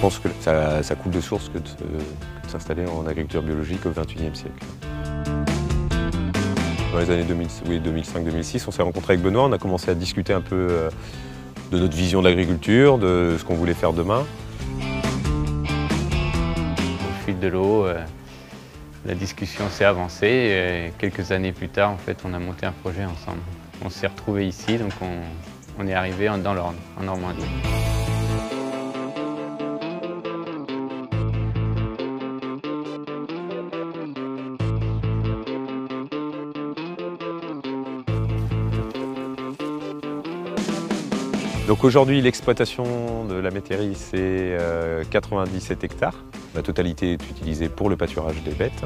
Je pense que ça coule de source que de s'installer en agriculture biologique au XXIe siècle. Dans les années 2005-2006, on s'est rencontré avec Benoît, on a commencé à discuter un peu de notre vision de l'agriculture, de ce qu'on voulait faire demain. Au fil de l'eau, la discussion s'est avancée et quelques années plus tard, en fait, on a monté un projet ensemble. On s'est retrouvés ici, donc on est arrivé dans l'Orne, en Normandie. Donc aujourd'hui, l'exploitation de la métairie, c'est 97 hectares. La totalité est utilisée pour le pâturage des bêtes.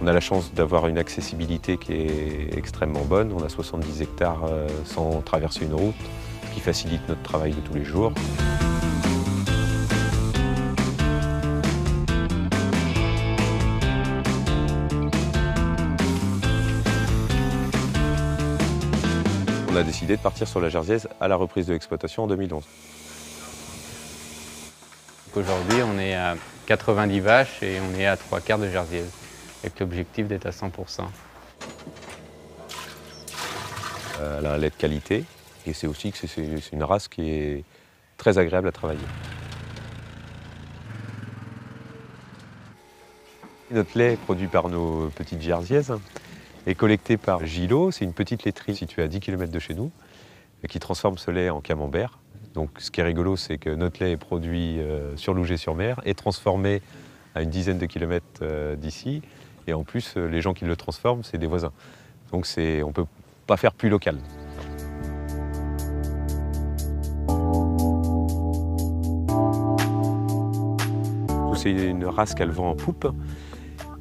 On a la chance d'avoir une accessibilité qui est extrêmement bonne. On a 70 hectares sans traverser une route, ce qui facilite notre travail de tous les jours. On a décidé de partir sur la Jersiaise à la reprise de l'exploitation en 2011. Aujourd'hui, on est à 90 vaches et on est à 3/4 de Jersiaise, avec l'objectif d'être à 100%. Elle a un lait de qualité et c'est aussi que c'est une race qui est très agréable à travailler. Notre lait produit par nos petites Jersiaises est collecté par Gillot. C'est une petite laiterie située à 10 km de chez nous qui transforme ce lait en camembert. Donc, ce qui est rigolo, c'est que notre lait est produit sur Louget-sur-Mer et transformé à une dizaine de kilomètres d'ici. Et en plus, les gens qui le transforment, c'est des voisins. Donc, on ne peut pas faire plus local. C'est une race qu'elle vend en poupe.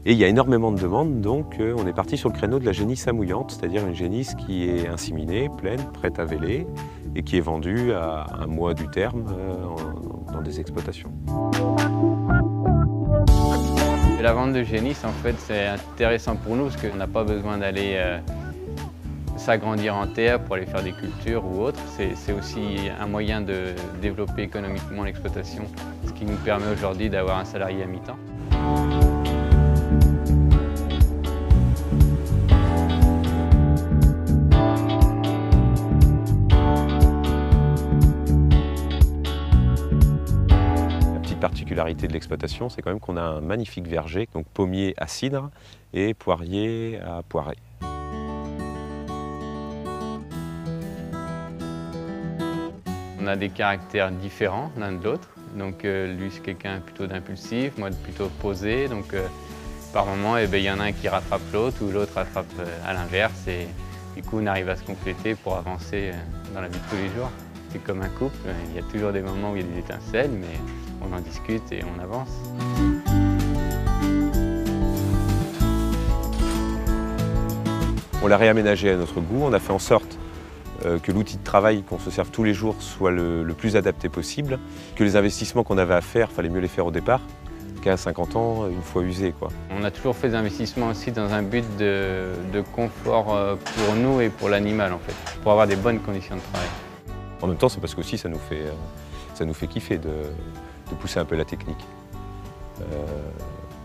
Et il y a énormément de demandes, donc on est parti sur le créneau de la génisse amouillante, c'est-à-dire une génisse qui est inséminée, pleine, prête à véler, et qui est vendue à un mois du terme dans des exploitations. La vente de génisse, en fait, c'est intéressant pour nous parce qu'on n'a pas besoin d'aller s'agrandir en terre pour aller faire des cultures ou autre. C'est aussi un moyen de développer économiquement l'exploitation, ce qui nous permet aujourd'hui d'avoir un salarié à mi-temps. Particularité de l'exploitation, c'est quand même qu'on a un magnifique verger, donc pommier à cidre et poirier à poirée. On a des caractères différents l'un de l'autre. Donc lui c'est quelqu'un plutôt d'impulsif, moi plutôt posé. Donc par moment, il y en a un qui rattrape l'autre ou l'autre rattrape à l'inverse. Et du coup, on arrive à se compléter pour avancer dans la vie de tous les jours. C'est comme un couple, il y a toujours des moments où il y a des étincelles, mais on en discute et on avance. On l'a réaménagé à notre goût, on a fait en sorte que l'outil de travail qu'on se serve tous les jours soit le plus adapté possible, que les investissements qu'on avait à faire, il fallait mieux les faire au départ qu'à 50 ans, une fois usés, quoi. On a toujours fait des investissements aussi dans un but de confort pour nous et pour l'animal, en fait, pour avoir des bonnes conditions de travail. En même temps, c'est parce qu'aussi ça nous fait kiffer de pousser un peu la technique.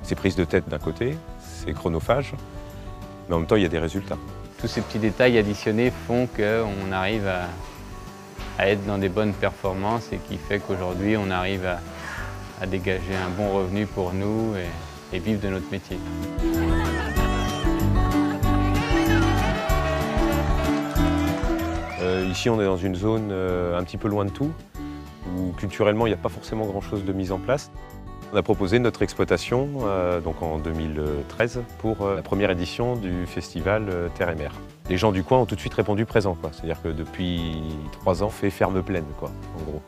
C'est prise de tête d'un côté, c'est chronophage, mais en même temps, il y a des résultats. Tous ces petits détails additionnés font qu'on arrive à être dans des bonnes performances et qui fait qu'aujourd'hui, on arrive à dégager un bon revenu pour nous et vivre de notre métier. Ici, on est dans une zone un petit peu loin de tout, où culturellement, il n'y a pas forcément grand-chose de mise en place. On a proposé notre exploitation donc en 2013 pour la première édition du festival Terre et Mer. Les gens du coin ont tout de suite répondu présent, quoi. C'est-à-dire que depuis 3 ans, on fait ferme pleine, quoi, en gros.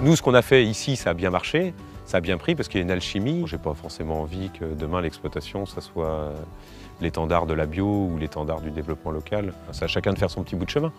Nous, ce qu'on a fait ici, ça a bien marché, ça a bien pris parce qu'il y a une alchimie. J'ai pas forcément envie que demain l'exploitation, ça soit l'étendard de la bio ou l'étendard du développement local. C'est à chacun de faire son petit bout de chemin.